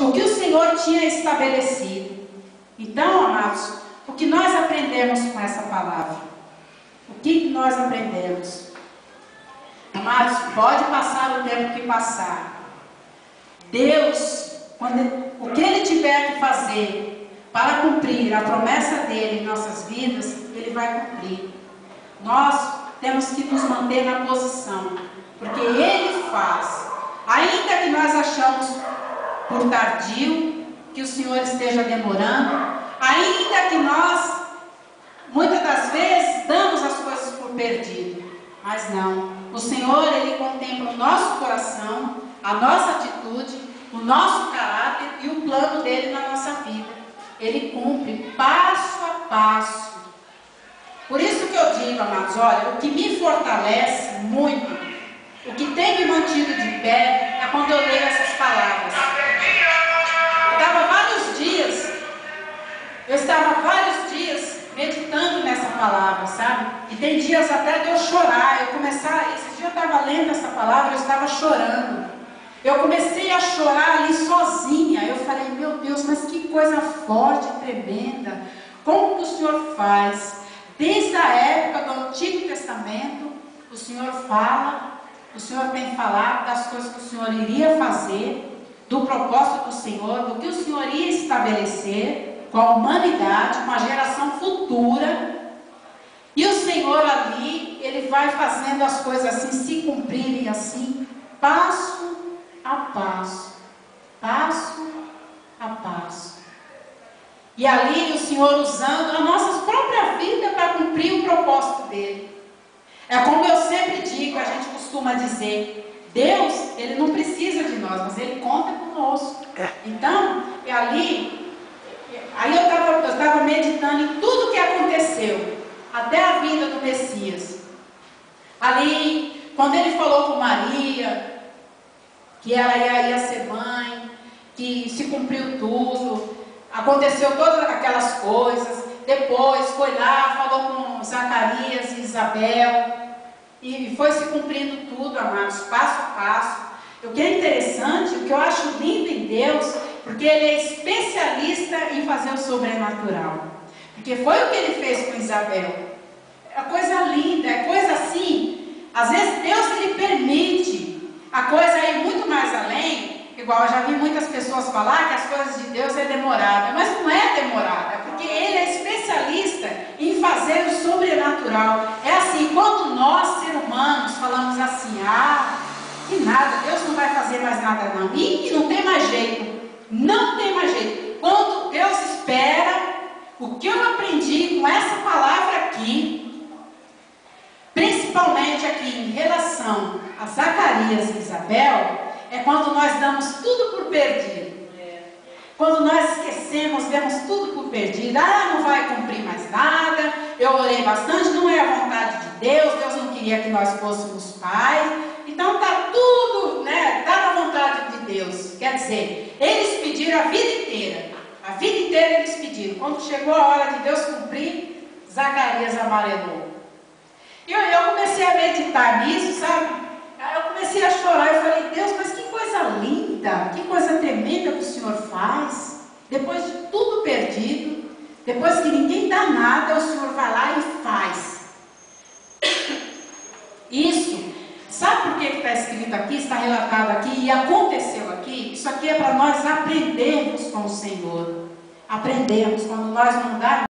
o que o Senhor tinha estabelecido. Então, amados, o que nós aprendemos com essa palavra? O que nós aprendemos? Amados, pode passar o tempo que passar. Deus, o que Ele tiver que fazer para cumprir a promessa dEle em nossas vidas, Ele vai cumprir. Nós temos que nos manter na posição, porque Ele faz. Ainda que nós achamos por tardio, que o Senhor esteja demorando, ainda que nós, muitas das vezes, damos as coisas por perdido, mas não. O Senhor, Ele contempla o nosso coração, a nossa atitude, o nosso caráter e o plano dEle na nossa vida. Ele cumpre passo a passo. Por isso que eu digo, amados, olha, o que me fortalece muito, o que tem me mantido de pé, é quando eu leio essas palavras. Eu estava vários dias meditando nessa palavra, sabe? E tem dias até de eu chorar. Esse dia eu estava lendo essa palavra, eu estava chorando. Eu comecei a chorar ali sozinha. Eu falei, meu Deus, mas que coisa forte, tremenda. Como que o Senhor faz? Desde a época do Antigo Testamento, o Senhor fala, o Senhor tem falado das coisas que o Senhor iria fazer, do propósito do Senhor, do que o Senhor ia estabelecer com a humanidade, uma geração futura. E o Senhor ali, Ele vai fazendo as coisas assim, se cumprirem assim, passo a passo, passo a passo. E ali o Senhor usando a nossa própria vida para cumprir o propósito dEle. É como eu sempre digo, a gente costuma dizer, Deus, Ele não precisa de nós, mas Ele conta conosco. Então, Aí eu estava meditando em tudo que aconteceu, até a vinda do Messias. Ali, quando ele falou com Maria, que ela ia ser mãe, que se cumpriu tudo, aconteceu todas aquelas coisas. Depois foi lá, falou com Zacarias e Isabel, e foi se cumprindo tudo, amados, passo a passo. O que é interessante, o que eu acho lindo em Deus, porque Ele é especialista em fazer o sobrenatural. Porque foi o que Ele fez com Isabel. É coisa linda, é coisa assim. Às vezes Deus, Ele permite a coisa ir muito mais além. Igual eu já vi muitas pessoas falar que as coisas de Deus é demorada. Mas não é demorada, porque Ele é especialista em fazer o sobrenatural. É assim, quando nós, seres humanos, falamos assim, que nada, Deus não vai fazer mais nada não. E não tem mais jeito. Não tem mais jeito. Quando Deus espera, o que eu aprendi com essa palavra aqui, principalmente aqui em relação a Zacarias e Isabel, é quando nós damos tudo por perdido. Quando nós esquecemos, demos tudo por perdido. Não vai cumprir mais nada, eu orei bastante, não é a vontade de Deus, Deus não queria que nós fôssemos pais. Então está tudo, está na vontade de Deus. Quer dizer, eles pediram a vida inteira eles pediram. Quando chegou a hora de Deus cumprir, Zacarias amarelou. E eu comecei a meditar nisso, sabe? Aí eu comecei a chorar, eu falei, Deus, mas que coisa linda, que coisa tremenda que o Senhor faz. Depois de tudo perdido, depois que ninguém dá nada, o Senhor vai lá e faz. Isso. Sabe por que está escrito aqui, está relatado aqui e aconteceu aqui? Isso aqui é para nós aprendermos com o Senhor. Aprendermos quando nós não damos.